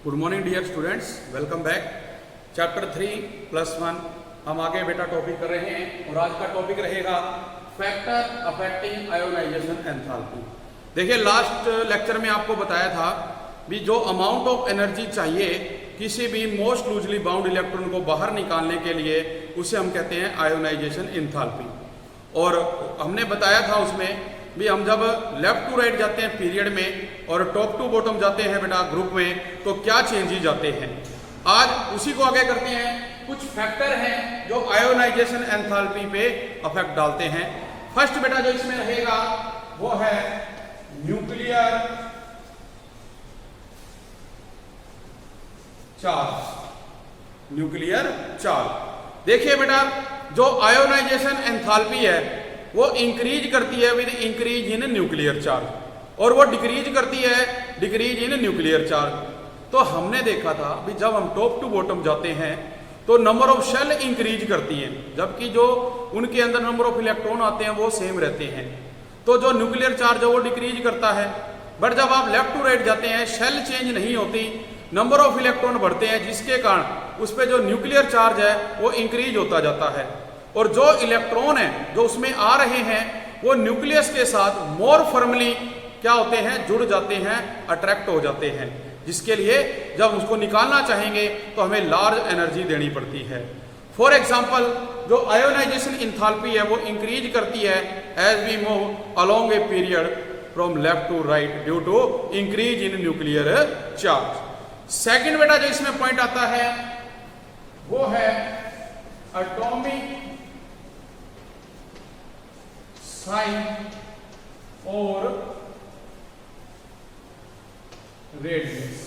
Good morning dear students, welcome back. Chapter 3+1 हम आगे बेटा टॉपिक कर रहे हैं और आज का टॉपिक रहेगा फैक्टर अफेक्टिंग आयोनाइजेशन एंथैल्पी। देखिए, लास्ट लेक्चर में आपको बताया था भी जो अमाउंट ऑफ एनर्जी चाहिए किसी भी मोस्ट लूजली बाउंड इलेक्ट्रॉन को बाहर निकालने के लिए उसे हम कहते हैं आयोनाइजेशन एंथैल्पी। और हमने बताया था उसमें भी हम जब लेफ्ट टू राइट जाते हैं पीरियड में और टॉप टू बॉटम जाते हैं बेटा ग्रुप में तो क्या चेंजेस जाते हैं। आज उसी को आगे करते हैं। कुछ फैक्टर हैं जो आयोनाइजेशन एंथैल्पी पे अफेक्ट डालते हैं। फर्स्ट बेटा जो इसमें रहेगा वो है न्यूक्लियर चार्ज। न्यूक्लियर चार्ज देखिए बेटा, जो आयोनाइजेशन एंथैल्पी है वो इंक्रीज करती है with increase in nuclear charge और वो डिक्रीज करती है डिक्रीज इन न्यूक्लियर चार्ज। तो हमने देखा था भी जब हम टॉप टू बॉटम जाते हैं तो नंबर ऑफ शेल इंक्रीज करती हैं, जबकि जो उनके अंदर नंबर ऑफ इलेक्ट्रॉन आते हैं वो सेम रहते हैं। तो जो न्यूक्लियर चार्ज है वो डिक्रीज करता है। बट जब आप लेफ्ट टू राइट जाते हैं शेल चेंज नहीं होती, नंबर ऑफ इलेक्ट्रॉन बढ़ते हैं, जिसके कारण उस पर जो न्यूक्लियर चार्ज है वो इंक्रीज होता जाता है। और जो इलेक्ट्रॉन है जो उसमें आ रहे हैं वो न्यूक्लियस के साथ मोर फर्मली क्या होते हैं, जुड़ जाते हैं, अट्रैक्ट हो जाते हैं, जिसके लिए जब उसको निकालना चाहेंगे तो हमें लार्ज एनर्जी देनी पड़ती है। फॉर एग्जांपल, जो आयोनाइजेशन एंथैल्पी है वो इंक्रीज करती है as we move along a period from left to right due to increase in nuclear charge. Second बेटा जो इसमें पॉइंट आता है वो है एटॉमिक साइज और रेडियस।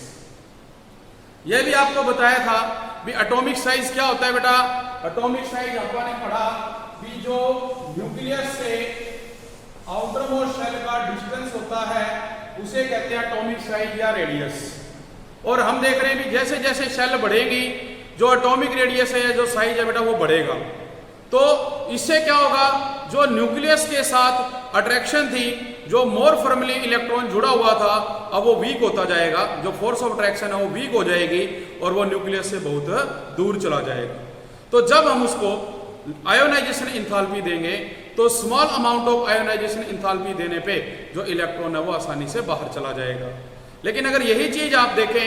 यह भी आपको बताया था भी एटॉमिक साइज क्या होता है बेटा। एटॉमिक साइज आपने पढ़ा भी जो न्यूक्लियस से आउटर मोस्ट शेल का डिस्टेंस होता है उसे कहते हैं एटॉमिक साइज या रेडियस। और हम देख रहे हैं भी जैसे जैसे शेल बढ़ेगी जो एटॉमिक रेडियस है, जो साइज है बेटा, वो बढ़ेगा। तो इससे क्या होगा, जो न्यूक्लियस के साथ अट्रैक्शन थी, जो मोर फर्मली इलेक्ट्रॉन जुड़ा हुआ था, अब वो वीक होता जाएगा। जो फोर्स ऑफ अट्रैक्शन है वो वीक हो जाएगी और वो न्यूक्लियस से बहुत दूर चला जाएगा। तो जब हम उसको आयोनाइजेशन एंथैल्पी देंगे तो small amount of ionisation enthalpy देने पे जो इलेक्ट्रॉन है वो आसानी से बाहर चला जाएगा। लेकिन अगर यही चीज आप देखें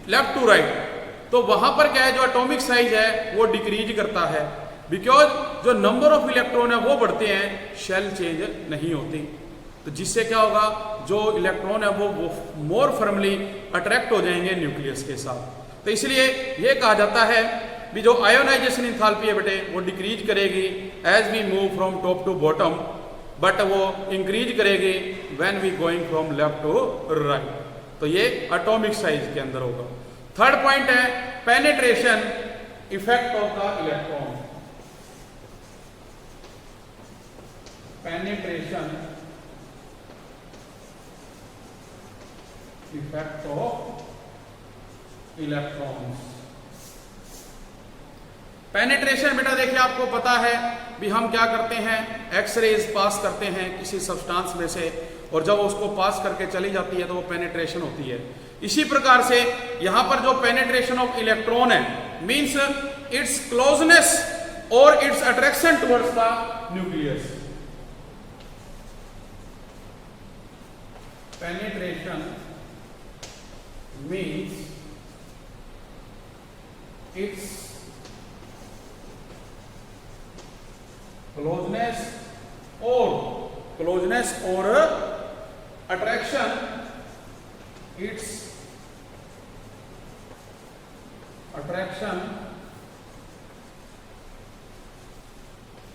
लेफ्ट टू राइट तो वहां पर क्या है, जो एटॉमिक साइज है वो डिक्रीज करता है, बिकॉज जो नंबर ऑफ इलेक्ट्रॉन है वो बढ़ते हैं, शेल चेंज नहीं होती। तो जिससे क्या होगा, जो इलेक्ट्रॉन है वो मोर फर्मली अट्रैक्ट हो जाएंगे न्यूक्लियस के साथ। तो इसलिए ये कहा जाता है भी जो आयोनाइजेशन एंथैल्पी है बेटे वो डिक्रीज करेगी as we move from top to bottom, but वो इंक्रीज करेगी when we going from left to right. तो ये एटॉमिक साइज के अंदर होगा। थर्ड पॉइंट है penetration effect of the electron. Penetration effect of electrons. Penetration बेटा देखिए, आपको पता है भी हम क्या करते हैं, एक्सरेज पास करते हैं किसी सब्सटेंस में से और जब उसको पास करके चली जाती है तो वो पेनिट्रेशन होती है। इसी प्रकार से यहां पर जो पेनिट्रेशन ऑफ इलेक्ट्रॉन है मींस इट्स क्लोजनेस और it's attraction towards the nucleus. penetration means its closeness or attraction, its attraction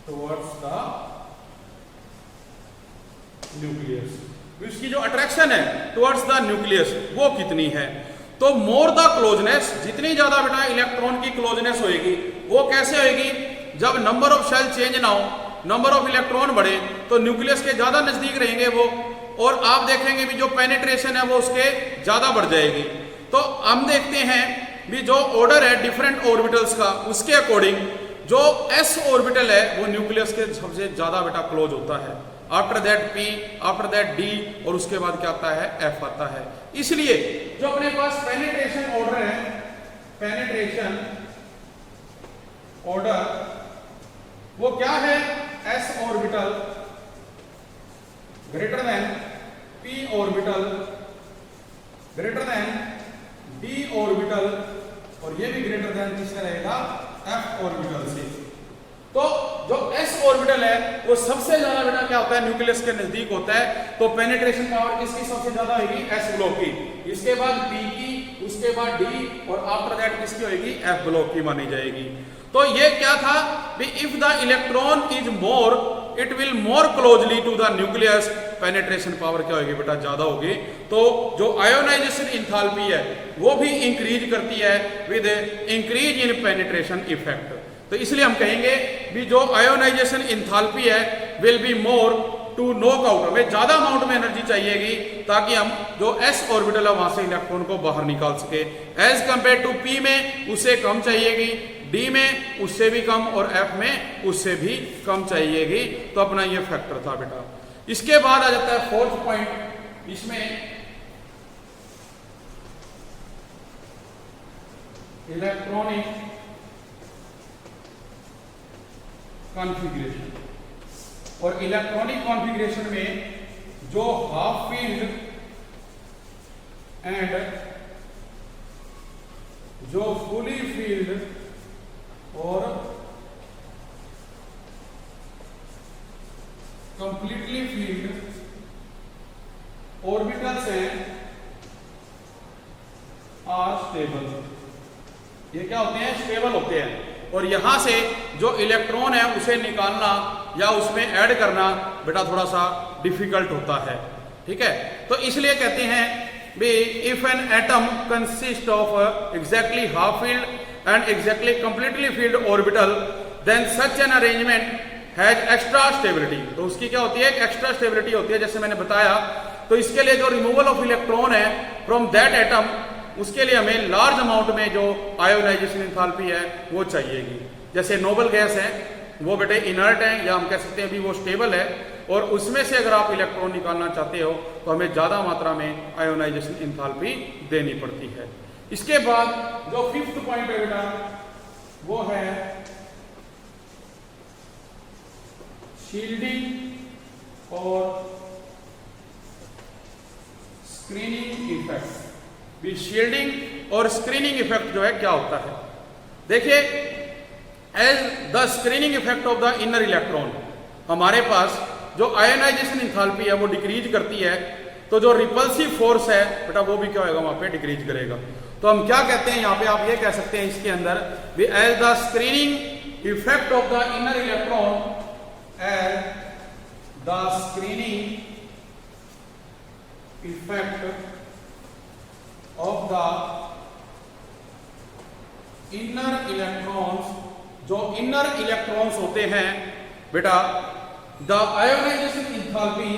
towards the nucleus। इसकी जो अट्रैक्शन है टुवर्ड्स द न्यूक्लियस वो कितनी है। तो मोर द क्लोजनेस, जितनी ज्यादा बेटा इलेक्ट्रॉन की क्लोजनेस होगी वो कैसे होगी, जब नंबर ऑफ शेल चेंज ना हो, नंबर ऑफ इलेक्ट्रॉन बढ़े तो न्यूक्लियस के ज्यादा नजदीक रहेंगे वो, और आप देखेंगे भी जो पेनिट्रेशन है वो उसके ज्यादा बढ़ जाएगी। तो हम देखते हैं भी जो ऑर्डर है डिफरेंट ऑर्बिटल्स का, उसके अकॉर्डिंग जो एस ऑर्बिटल है वो न्यूक्लियस के सबसे ज्यादा बेटा क्लोज होता है। After that P, after that D, और उसके बाद क्या आता है F आता है। इसलिए जो अपने पास पेनिट्रेशन ऑर्डर है, पेनिट्रेशन ऑर्डर वो क्या है, s orbital greater than p orbital greater than d orbital, और ये भी ग्रेटर देन किससे रहेगा, f ऑर्बिटल से। तो जो s ऑर्बिटल है वो सबसे ज्यादा बेटा क्या होता है, न्यूक्लियस के नजदीक होता है। तो पेनिट्रेशन पावर किसकी सबसे ज्यादा होगी, s ब्लॉक की, इसके बाद p की, उसके बाद d, और आफ्टर दैट किसकी होगी, f ब्लॉक की मानी जाएगी। तो ये क्या था, if the electron is more it will more closely to the nucleus, penetration power क्या होगी बेटा, ज्यादा होगी। तो जो आयोनाइजेशन इंथैल्पी है वो भी इंक्रीज करती है with increase in penetration effect. तो इसलिए हम कहेंगे भी जो आयोनाइजेशन इंथैल्पी है will be more to knock out, हमें ज्यादा अमाउंट में एनर्जी चाहिएगी ताकि हम जो s ऑर्बिटल है वहां से इलेक्ट्रॉन को बाहर निकाल सके। एज कंपेयर टू p में उससे कम चाहिएगी, D में उससे भी कम, और F में उससे भी कम चाहिएगी। तो अपना ये फैक्टर था बेटा। इसके बाद आ जाता है फोर्थ पॉइंट, इसमें इलेक्ट्रॉनिक कॉन्फ़िगरेशन। और इलेक्ट्रॉनिक कॉन्फ़िगरेशन में जो हाफ फील्ड एंड जो फुली फील्ड और कंप्लीटली फील्ड ऑर्बिटल्स हैं आर स्टेबल। ये क्या होते हैं, स्टेबल होते हैं। और यहां से जो इलेक्ट्रॉन है उसे निकालना या उसमें ऐड करना बेटा थोड़ा सा डिफिकल्ट होता है, ठीक है। तो इसलिए कहते हैं भी if an atom consist of exactly half field and exactly completely filled orbital then such an arrangement has extra stability। तो उसकी क्या होती है, एक एक्स्ट्रा स्टेबिलिटी होती है, जैसे मैंने बताया। तो इसके लिए जो रिमूवल ऑफ इलेक्ट्रॉन है फ्रॉम दैट एटम, उसके लिए हमें लार्ज अमाउंट में जो आयोनाइजेशन एंथैल्पी है वो चाहिएगी। जैसे नोबल गैस है वो बेटे इनर्ट है, या हम कह सकते हैं भी वो स्टेबल है, और उसमें से अगर आप इलेक्ट्रॉन निकालना चाहते हो तो हमें ज्यादा मात्रा में आयोनाइजेशन एंथैल्पी देनी पड़ती है। इसके बाद जो फिफ्थ पॉइंट है बेटा वो है शील्डिंग और स्क्रीनिंग इफेक्ट। भी शील्डिंग और स्क्रीनिंग इफेक्ट जो है क्या होता है, देखिए as the screening effect of the inner electron, हमारे पास जो आयोनाइजेशन एंथैल्पी है वो डिक्रीज करती है, तो जो रिपल्सिव फोर्स है बेटा वो भी क्या होगा, वहां पे डिक्रीज करेगा। तो हम क्या कहते हैं यहां पे, आप ये कह सकते हैं इसके अंदर भी as the screening effect of the inner electron, as the screening effect of the inner electrons, जो इनर इलेक्ट्रॉन्स होते हैं बेटा, the ionization enthalpy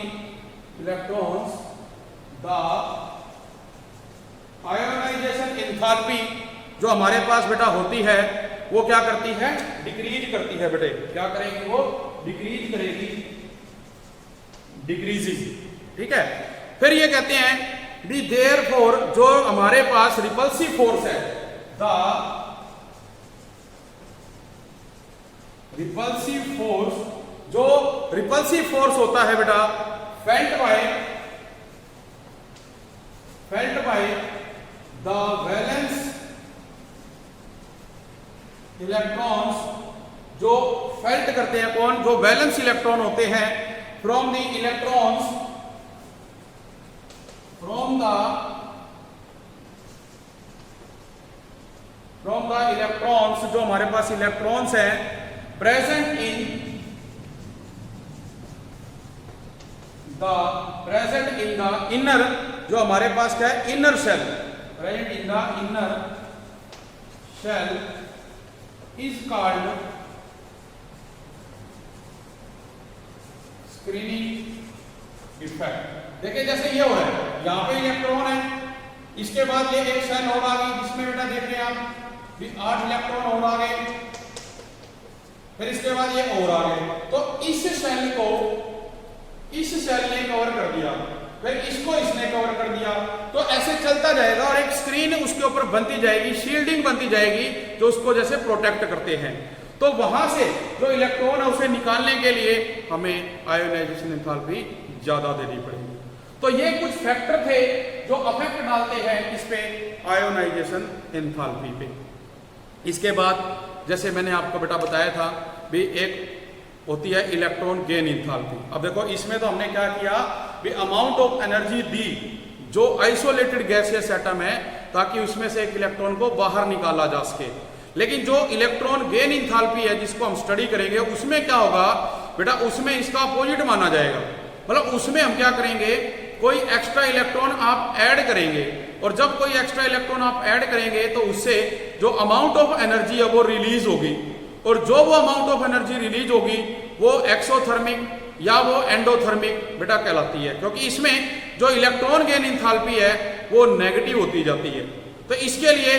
electrons, the ionization enthalpy जो हमारे पास बेटा होती है वो क्या करती है, डिक्रीज करती है बेटे। क्या करेगी वो, डिक्रीज करेगी, डिक्रीजिंग, ठीक है। फिर ये कहते हैं दी देयरफॉर जो हमारे पास रिपल्सिव फोर्स है, द रिपल्सिव फोर्स, जो रिपल्सिव फोर्स होता है बेटा felt by the valence electrons, जो फेल्ट करते हैं कौन, जो वैलेंस इलेक्ट्रॉन होते हैं from the electrons, from the electrons, जो हमारे पास इलेक्ट्रॉन्स हैं प्रेजेंट इन द इनर, जो हमारे पास क्या है, inner shell, present in the inner shell is called screening effect. देखिए जैसे ये हो रहा है, यहां पे इलेक्ट्रॉन है, इसके बाद ये एक शेल और आ गई जिसमें बेटा देख रहे हैं आप भी 8 इलेक्ट्रॉन और आ गए, फिर इसके बाद ये और आ गए। तो इस शेल को इस सेल ने कवर कर दिया, फिर इसको इसने कवर कर दिया, तो ऐसे चलता जाएगा और एक स्क्रीन उसके ऊपर बनती जाएगी, शील्डिंग बनती जाएगी जो उसको जैसे प्रोटेक्ट करते हैं। तो वहां से जो इलेक्ट्रॉन है उसे निकालने के लिए हमें आयोनाइजेशन एंथैल्पी ज्यादा देनी पड़ेगी। तो ये कुछ फैक्टर थे जो अफेक्ट डालते हैं इस पे आयोनाइजेशन एंथैल्पी पे। इसके बाद जैसे मैंने आपको बेटा बताया था भी एक होती है इलेक्ट्रॉन गेन एंथैल्पी। अब देखो इसमें तो हमने क्या किया भी अमाउंट ऑफ एनर्जी दी जो आइसोलेटेड गैसियस एटम है ताकि उसमें से एक इलेक्ट्रॉन को बाहर निकाला जा सके। लेकिन जो इलेक्ट्रॉन गेन एंथैल्पी है जिसको हम स्टडी करेंगे उसमें क्या होगा बेटा, उसमें इसका अपोजिट माना जाएगा। मतलब उसमें हम क्या करेंगे, कोई एक्स्ट्रा इलेक्ट्रॉन आप ऐड करेंगे और जब कोई एक्स्ट्रा इलेक्ट्रॉन आप ऐड करेंगे तो उससे जो अमाउंट ऑफ एनर्जी है वो रिलीज होगी और जो वो अमाउंट ऑफ एनर्जी रिलीज होगी वो एक्सोथर्मिक या वो एंडोथर्मिक बेटा कहलाती है, क्योंकि इसमें जो इलेक्ट्रॉन गेन एंथैल्पी है वो नेगेटिव होती जाती है। तो इसके लिए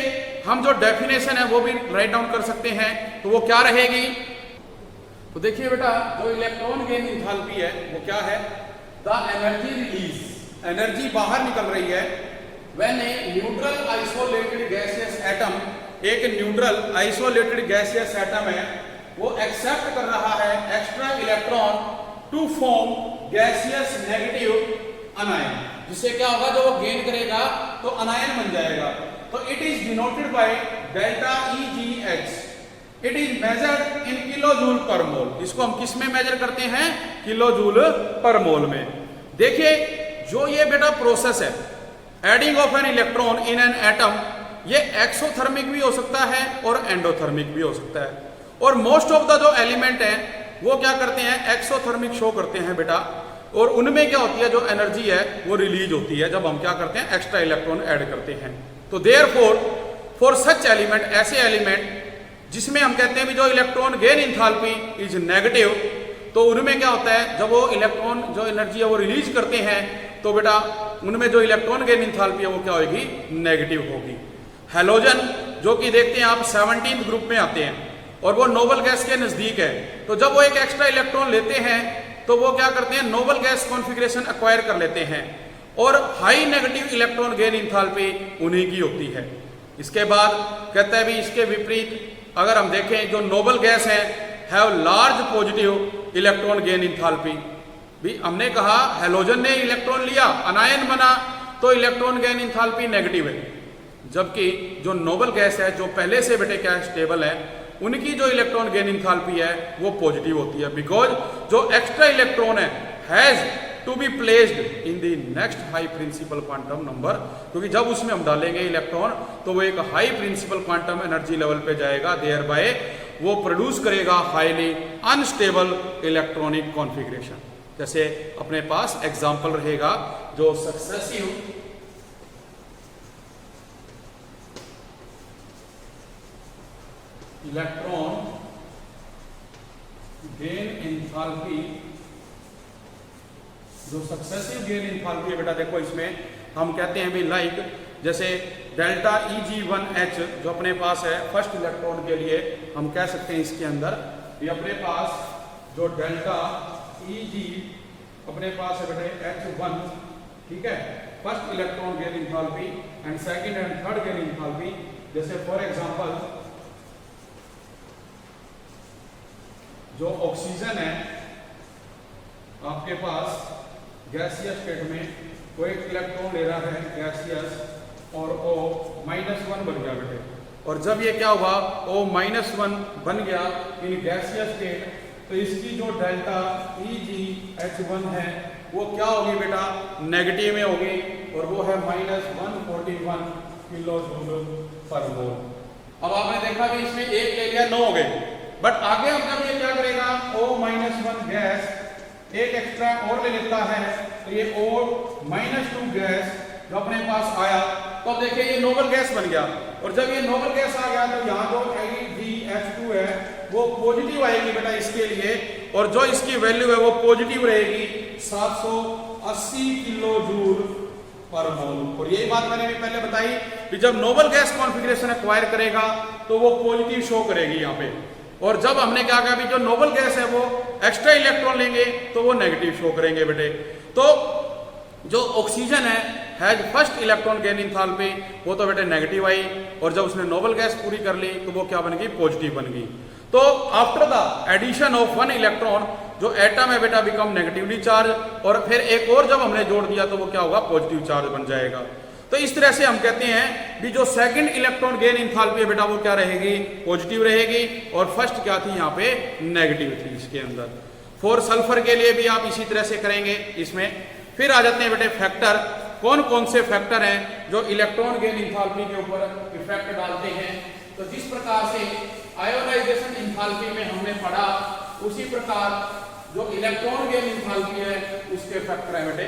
हम जो डेफिनेशन है वो भी राइट डाउन कर सकते हैं, तो वो क्या रहेगी। तो देखिए बेटा जो इलेक्ट्रॉन गेन एंथैल्पी है वो क्या है, द एनर्जी रिलीज, एनर्जी बाहर निकल रही है when a neutral isolated gaseous atom, एक न्यूट्रल आइसोलेटेड गैसियस एटम है वो एक्सेप्ट कर रहा है extra electron to form gaseous negative anion, जिससे क्या होगा, जो वो गेन करेगा तो अनायन बन जाएगा। तो it is denoted by delta EgH, it is measured in kilojoule पर मोल। इसको हम किस में मेजर करते हैं, किलोजूल पर मोल में। देखिए जो ये बेटा प्रोसेस है adding of an electron in an atom, ये एक्सोथर्मिक भी हो सकता है और एंडोथर्मिक भी हो सकता है, और मोस्ट ऑफ द जो एलिमेंट है वो क्या करते हैं, एक्सोथर्मिक शो करते हैं बेटा, और उनमें क्या होती है, जो एनर्जी है वो रिलीज होती है जब हम क्या करते हैं, एक्स्ट्रा इलेक्ट्रॉन ऐड करते हैं। तो देयरफॉर फॉर सच एलिमेंट, ऐसे एलिमेंट जिसमें हम कहते हैं भी जो electron gain enthalpy is negative, तो उनमें क्या होता है, जब वो इलेक्ट्रॉन जो एनर्जी है वो रिलीज करते हैं तो बेटा उनमें जो इलेक्ट्रॉन गेन एंथैल्पी है वो क्या होगी, नेगेटिव होगी। हैलोजन जो कि देखते हैं आप 17th ग्रुप में आते हैं और वो नोबल गैस के नजदीक है, तो जब वो एक एक्स्ट्रा इलेक्ट्रॉन लेते हैं तो वो क्या करते हैं, नोबल गैस कॉन्फ़िगरेशन एक्वायर कर लेते हैं और high negative electron gain enthalpy उन्हीं की होती है। इसके बाद कहता है भी इसके विपरीत अगर हम देखें जो नोबल गैस है have large positive electron gain enthalpy, भी हमने कहा हैलोजन ने इलेक्ट्रॉन लिया, अनायन बना, तो इलेक्ट्रॉन गेन एंथैल्पी नेगेटिव है, जबकि जो नोबल गैस है जो पहले से बेटे क्या स्टेबल है उनकी जो इलेक्ट्रॉन गेन एंथैल्पी है वो पॉजिटिव होती है, बिकॉज जो एक्स्ट्रा इलेक्ट्रॉन है has to be placed in the next high principal quantum number, क्योंकि जब उसमें हम डालेंगे इलेक्ट्रॉन तो वो एक high principal quantum energy level पे जाएगा, देयर बाय वो प्रोड्यूस करेगा हाईली अनस्टेबल इलेक्ट्रॉनिक कॉन्फ़िगरेशन। जैसे अपने पास एग्जाम्पल रहेगा जो सक्सेसिव इलेक्ट्रॉन गेन एंथैल्पी, जो सक्सेसिव गेन एंथैल्पी है बेटा, देखो इसमें हम कहते हैं भी लाइक जैसे डेल्टा Eg1H जो अपने पास है फर्स्ट इलेक्ट्रॉन के लिए, हम कह सकते हैं इसके अंदर ये अपने पास जो डेल्टा Eg अपने पास है बेटे H1, ठीक है, first electron gain enthalpy and second and third gain enthalpy. जैसे फॉर एग्जांपल जो ऑक्सीजन है आपके पास गैसियस स्टेट में कोई इलेक्ट्रॉन ले रहा है गैसियस और O-1 बन गया बेटे, और जब ये क्या हुआ O-1 बन गया इन गैसियस स्टेट, तो इसकी जो डेल्टा EgH1 है वो क्या होगी बेटा, नेगेटिव में होगी, और वो है -141 किलो जूल पर मोल। अब आपने देखा कि इसमें एक ले लिया 9 हो गए, बट आगे हम जब ये क्या करेगा O-1 गैस एक एक्स्ट्रा और ले लेता है, तो ये O-2 गैस जो अपने पास आया, तो अब देखिए ये नोबल गैस बन गया, और जब ये नोबल गैस आ गया तो यहाँ जो EgH2 है वो पॉजिटिव आएगी बेटा इसके लिए, और जो इसकी वैल्यू है वो पॉजिटिव रहेगी 780 किलो जूल पर मोल। और यही बात मैंने भी पहले बताई कि जब नोबल गैस कॉन्फ़िगरेशन एक्वायर करेगा तो वो पॉजिटिव शो करेगी यहाँ पे, और जब हमने क्या कहा भी जो नोबल गैस है वो एक्स्ट्रा इलेक्ट्रॉन लेंगे तो वो नेगेटिव शो करेंगे बेटे। तो जो oxygen has first electron gain enthalpy वो तो बेटे नेगेटिव आई, और जब उसने नोबल गैस पूरी कर ली तो वो क्या बन गई, पॉजिटिव बन गई। तो after the addition of one electron जो एटम है बेटा बिकम नेगेटिवली चार्ज, और फिर एक और जब हमने जोड़ दिया तो वो क्या होगा, पॉजिटिव चार्ज बन जाएगा। तो इस तरह से हम कहते हैं कि जो सेकंड इलेक्ट्रॉन गेन इंथैल्पी है बेटा वो क्या रहेगी, पॉजिटिव रहेगी, और फर्स्ट क्या थी यहाँ पे, नेगेटिव थी इसके अंदर। फॉर सल्फर के लिए भी आप इसी तरह से करेंगे। इसमें फिर आ जाते हैं बेटे फैक्टर, कौन कौन से फैक्टर हैं जो इलेक्ट्रॉन गेन इंथैल्पी के ऊपर इफेक्ट डालते हैं। तो जिस प्रकार से आयोनाइजेशन इंथैल्पी में हमने पढ़ा, उसी प्रकार जो इलेक्ट्रॉन गेन इंथैल्पी है उसके फैक्टर है बेटे,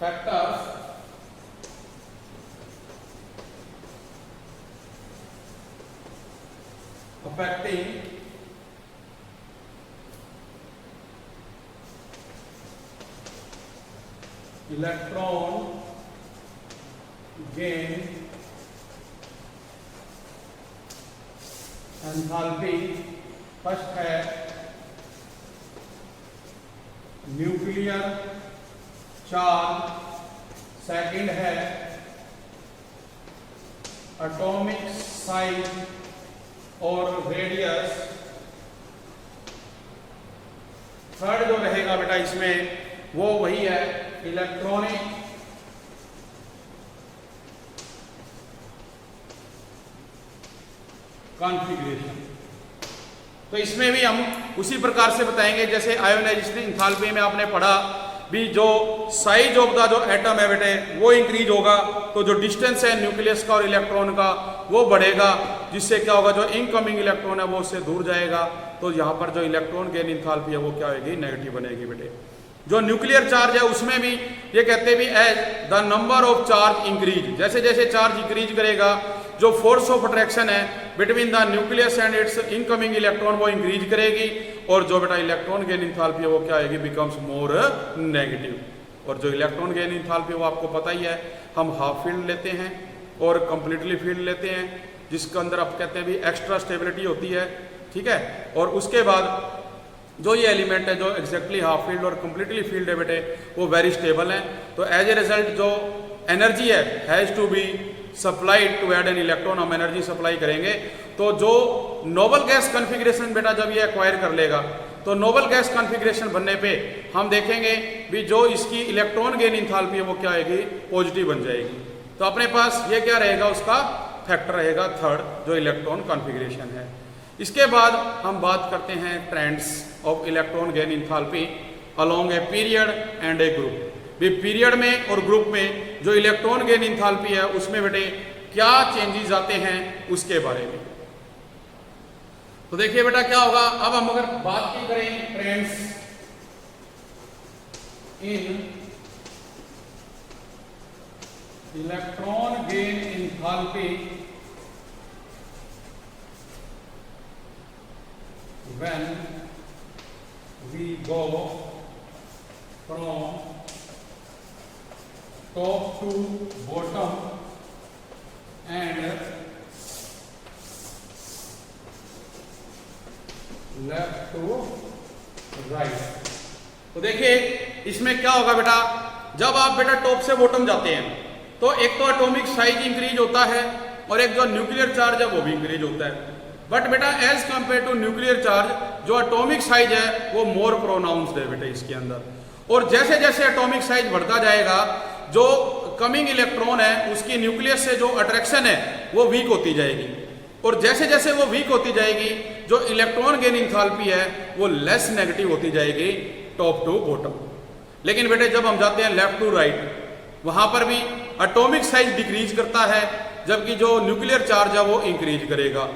factor affecting electron gain enthalpy. First है न्यूक्लियर चार्ज, सेकंड है एटॉमिक साइज और रेडियस, थर्ड जो रहेगा बेटा इसमें वो वही है इलेक्ट्रॉनिक कॉन्फ़िगरेशन। तो इसमें भी हम उसी प्रकार से बताएंगे जैसे आयोनाइजेशन इंथैल्पी में आपने पढ़ा भी, जो साइज ऑफ द जो एटम है बेटे वो इंक्रीज होगा तो जो डिस्टेंस है न्यूक्लियस का और इलेक्ट्रॉन का वो बढ़ेगा, जिससे क्या होगा, जो इनकमिंग इलेक्ट्रॉन है वो उससे दूर जाएगा। तो यहाँ पर जो इलेक्ट्रॉन गेन इंथैल्पी है वो क्या होगी, नेगेटिव बनेगी बेटे। जो न्यूक्लियर चार्ज है उसमें भी ये कहते हैं भी as the number of charge increase, जैसे जैसे चार्ज इंक्रीज करेगा जो फोर्स ऑफ अट्रैक्शन है between the nucleus and its incoming electron वो इंक्रीज करेगी, और जो बेटा इलेक्ट्रॉन गेन इंथैल्पी है वो क्या आएगी, बिकम्स मोर नेगेटिव। और जो इलेक्ट्रॉन गेन इंथैल्पी वो आपको पता ही है, हम हाफ फील्ड लेते हैं और कंप्लीटली फील्ड लेते हैं, जिसके अंदर आप कहते हैं भी एक्स्ट्रा स्टेबिलिटी होती है, ठीक है। और उसके बाद जो ये एलिमेंट है जो एग्जैक्टली हाफ फील्ड और कंप्लीटली फील्ड है बेटे वो वेरी स्टेबल है। तो एज ए रिजल्ट जो एनर्जी है has to be supplied to add an electron, हम एनर्जी सप्लाई करेंगे। तो जो नोबल गैस कॉन्फ़िगरेशन बेटा जब ये एक्वायर कर लेगा तो नोबल गैस कॉन्फ़िगरेशन बनने पे हम देखेंगे भी जो इसकी इलेक्ट्रॉन गेन इंथैल्पी है वो क्या आएगी, पॉजिटिव बन जाएगी। तो अपने पास ये क्या रहेगा, उसका फैक्टर रहेगा थर्ड जो इलेक्ट्रॉन कॉन्फ़िगरेशन है। इसके बाद हम बात करते हैं trends of electron gain enthalpy along a period and A group. भी पीरियड में और ग्रुप में जो इलेक्ट्रॉन गेन इंथैल्पी है उसमें बेटे क्या चेंजेस आते हैं उसके बारे में। तो देखिए बेटा क्या होगा, अब हम अगर बात की करें trends in electron gain enthalpy when we go from top to bottom and left to right। तो देखिए इसमें क्या होगा बेटा, जब आप बेटा टॉप से बॉटम जाते हैं तो एक तो एटॉमिक साइज इंक्रीज होता है और एक जो न्यूक्लियर चार्ज है वो भी इंक्रीज होता है। बट बेटा as compare to nuclear charge जो एटॉमिक साइज है वो मोर प्रोनाउंस्ड है बेटा इसके अंदर। और जैसे जैसे एटॉमिक साइज बढ़ता जाएगा जो कमिंग इलेक्ट्रॉन है उसकी न्यूक्लियस से जो अट्रैक्शन है वो वीक होती जाएगी, और जैसे जैसे वो वीक होती जाएगी जो इलेक्ट्रॉन गेन इंथैल्पी है वो लेस नेगेटिव होती जाएगी टॉप टू बॉटम। लेकिन बेटे जब हम जाते हैं लेफ्ट टू राइट वहां पर भी एटॉमिक साइज डिक्रीज करता है जबकि जो न्यूक्लियर चार्ज है वो इंक्रीज करेगा।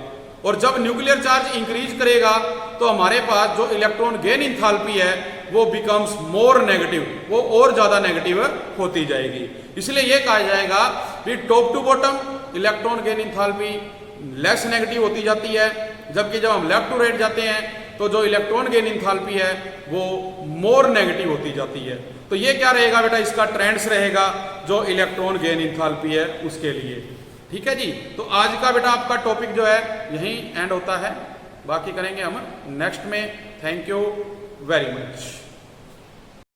और जब न्यूक्लियर चार्ज इंक्रीज करेगा तो हमारे पास जो इलेक्ट्रॉन गेन इंथैल्पी है वो बिकम्स मोर नेगेटिव, वो और ज्यादा नेगेटिव होती जाएगी। इसलिए ये कहा जाएगा कि top to bottom electron gain enthalpy less negative होती जाती है, जबकि जब हम लेफ्ट टू राइट जाते हैं तो जो इलेक्ट्रॉन गेन इंथैल्पी है वो मोर नेगेटिव होती जाती है। तो ये क्या रहेगा बेटा, इसका ट्रेंड्स रहेगा जो इलेक्ट्रॉन गेन इंथैल्पी है उसके लिए। ठीक है जी। तो आज का बेटा आपका टॉपिक जो है यहीं एंड होता है। बाकी करेंगे हम नेक्स्ट में। Thank you very much.